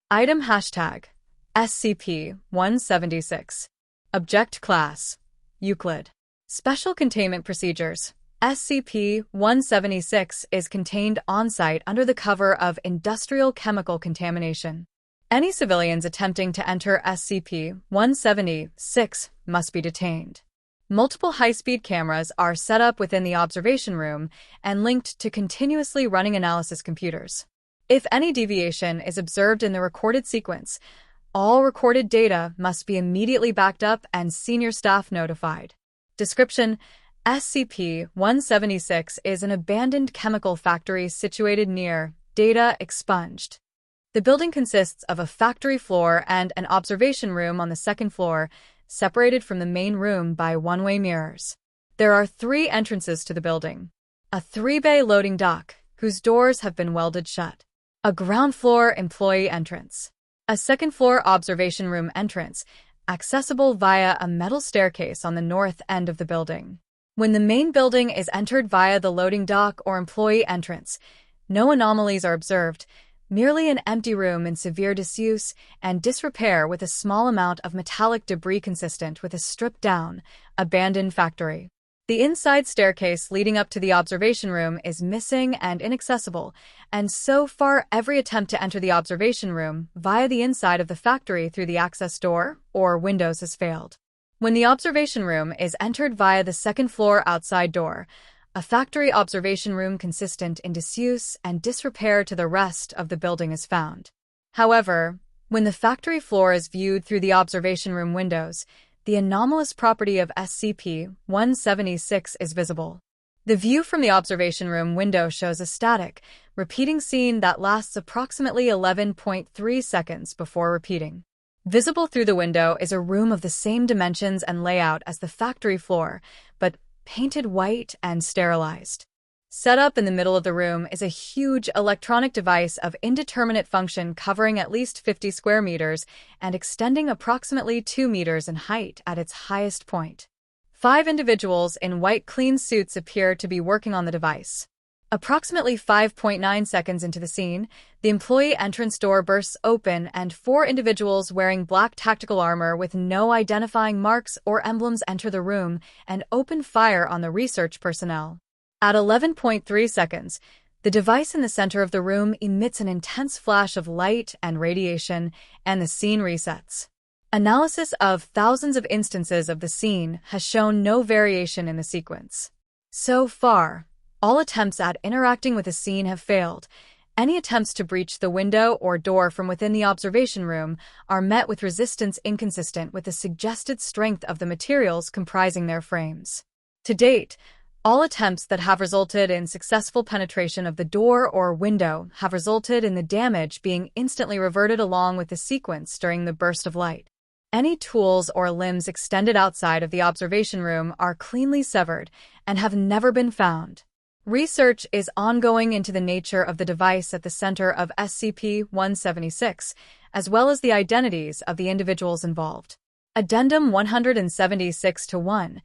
Item hashtag SCP-176. Object Class Euclid. Special Containment Procedures. SCP-176 is contained on-site under the cover of industrial chemical contamination. Any civilians attempting to enter SCP-176 must be detained. Multiple high-speed cameras are set up within the observation room and linked to continuously running analysis computers. If any deviation is observed in the recorded sequence, all recorded data must be immediately backed up and senior staff notified. Description: SCP-176 is an abandoned chemical factory situated near data expunged. The building consists of a factory floor and an observation room on the second floor, separated from the main room by one-way mirrors. There are 3 entrances to the building: a 3-bay loading dock, whose doors have been welded shut, a ground floor employee entrance, a second-floor observation room entrance, accessible via a metal staircase on the north end of the building. When the main building is entered via the loading dock or employee entrance, no anomalies are observed, merely an empty room in severe disuse and disrepair with a small amount of metallic debris consistent with a stripped-down, abandoned factory. The inside staircase leading up to the observation room is missing and inaccessible, and so far every attempt to enter the observation room via the inside of the factory through the access door or windows has failed. When the observation room is entered via the second-floor outside door, a factory observation room consistent in disuse and disrepair to the rest of the building is found. However, when the factory floor is viewed through the observation room windows, the anomalous property of SCP-176 is visible. The view from the observation room window shows a static, repeating scene that lasts approximately 11.3 seconds before repeating. Visible through the window is a room of the same dimensions and layout as the factory floor, but painted white and sterilized. Set up in the middle of the room is a huge electronic device of indeterminate function covering at least 50 square meters and extending approximately 2 meters in height at its highest point. 5 individuals in white clean suits appear to be working on the device. Approximately 5.9 seconds into the scene, the employee entrance door bursts open and 4 individuals wearing black tactical armor with no identifying marks or emblems enter the room and open fire on the research personnel. At 11.3 seconds, the device in the center of the room emits an intense flash of light and radiation, and the scene resets. Analysis of thousands of instances of the scene has shown no variation in the sequence. So far, all attempts at interacting with the scene have failed. Any attempts to breach the window or door from within the observation room are met with resistance inconsistent with the suggested strength of the materials comprising their frames. To date, all attempts that have resulted in successful penetration of the door or window have resulted in the damage being instantly reverted along with the sequence during the burst of light. Any tools or limbs extended outside of the observation room are cleanly severed and have never been found. Research is ongoing into the nature of the device at the center of SCP-176, as well as the identities of the individuals involved. Addendum 176-1.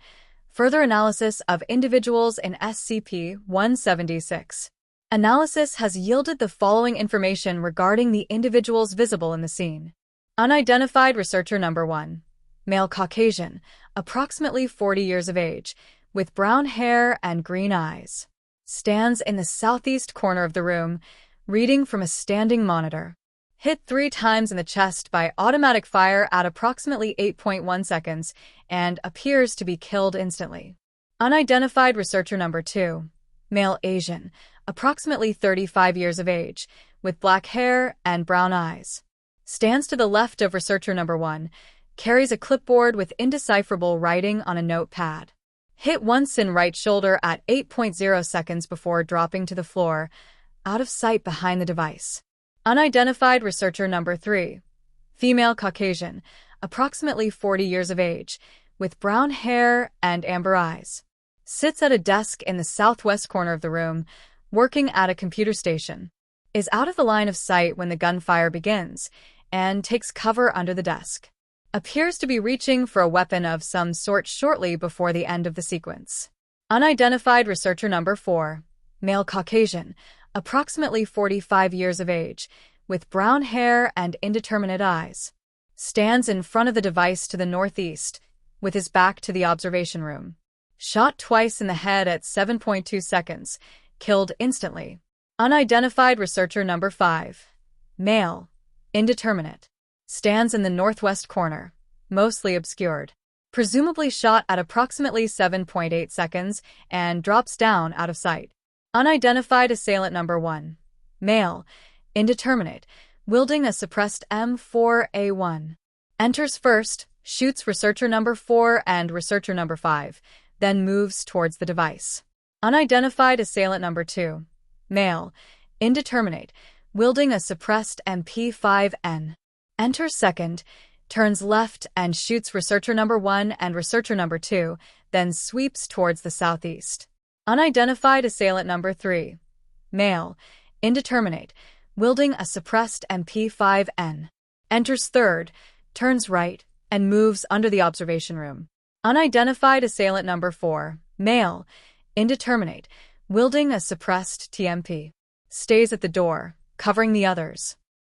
Further analysis of individuals in SCP-176. Analysis has yielded the following information regarding the individuals visible in the scene. Unidentified Researcher Number 1. Male Caucasian, approximately 40 years of age, with brown hair and green eyes. Stands in the southeast corner of the room, reading from a standing monitor. Hit 3 times in the chest by automatic fire at approximately 8.1 seconds and appears to be killed instantly. Unidentified Researcher Number 2. Male Asian, approximately 35 years of age, with black hair and brown eyes. Stands to the left of Researcher Number 1, carries a clipboard with indecipherable writing on a notepad. Hit once in right shoulder at 8.0 seconds before dropping to the floor, out of sight behind the device. Unidentified Researcher Number 3. Female Caucasian, approximately 40 years of age, with brown hair and amber eyes. Sits at a desk in the southwest corner of the room, working at a computer station. Is out of the line of sight when the gunfire begins, and takes cover under the desk. Appears to be reaching for a weapon of some sort shortly before the end of the sequence. Unidentified Researcher Number 4. Male Caucasian, approximately 45 years of age, with brown hair and indeterminate eyes. Stands in front of the device to the northeast, with his back to the observation room. Shot twice in the head at 7.2 seconds. Killed instantly. Unidentified researcher number 5. Male. Indeterminate. Stands in the northwest corner, mostly obscured. Presumably shot at approximately 7.8 seconds and drops down out of sight. Unidentified assailant number 1. Male. Indeterminate. Wielding a suppressed M4A1. Enters first, shoots researcher number 4 and researcher number 5, then moves towards the device. Unidentified assailant number 2. Male. Indeterminate. Wielding a suppressed MP5N. Enters second, turns left and shoots researcher number 1 and researcher number 2, then sweeps towards the southeast. Unidentified assailant number 3. Male. Indeterminate. Wielding a suppressed MP5N. Enters third, turns right, and moves under the observation room. Unidentified assailant number 4. Male. Indeterminate. Wielding a suppressed TMP. Stays at the door, covering the others.